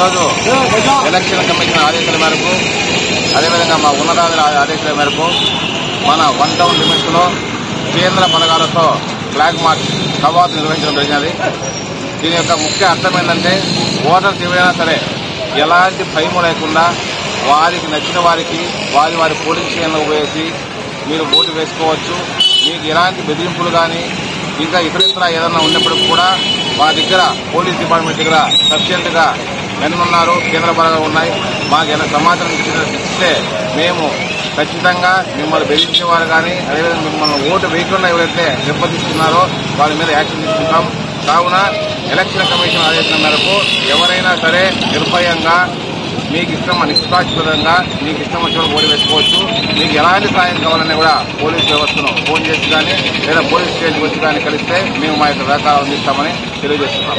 ఈరోజు election commission ఆదేశాల మేరకు అదేవిధంగా మా ఉన్నతాధికారుల ఆదేశాల మేరకు మన 1 టౌన్ లిమిట్స్ లో కేంద్ర పథకాలతో ఫ్లాగ్ మార్చ్ కవాతు నిర్వహించడం జరిగినది. దీని యొక్క ముఖ్య అర్థం ఏంటంటే ఓటర్స్ ఎవరైనా సరే ఎలాంటి భయము లేకుండా వారికి నచ్చిన వారికి వారి పోలింగ్ స్టేషన్లో పోయేసి మీరు ఓటు వేసుకోవచ్చు. మీకు ఎలాంటి బెదిరింపులు కానీ ఇంకా ఇతర ఏదైనా ఉన్నప్పటికీ కూడా మా దగ్గర పోలీస్ డిపార్ట్మెంట్ దగ్గర సఫిషియెంట్గా ఉన్నారు, కేంద్ర బలగాలు ఉన్నాయి. మాకు ఏదైనా సమాచారం ఇస్తే మేము ఖచ్చితంగా మిమ్మల్ని బెదిరించేవారు కానీ అదేవిధంగా మిమ్మల్ని ఓటు వేయకుండా ఎవరైతే నిర్బంధిస్తున్నారో వాళ్ళ మీద యాక్షన్ తీసుకుంటాం. కావున ఎలక్షన్ కమిషన్ ఆదేశం మేరకు ఎవరైనా సరే నిర్భయంగా మీకు ఇష్టం నిష్పాక్షితంగా మీకు ఇష్టం వచ్చిన ఓటు వేసుకోవచ్చు. మీకు ఎలాంటి సాయం కావాలన్నా కూడా పోలీస్ వ్యవస్థను ఫోన్ చేసి కానీ లేదా పోలీస్ స్టేషన్కి వచ్చి కానీ కలిస్తే మేము మా యొక్క సహకారం అందిస్తామని తెలియజేస్తున్నాం.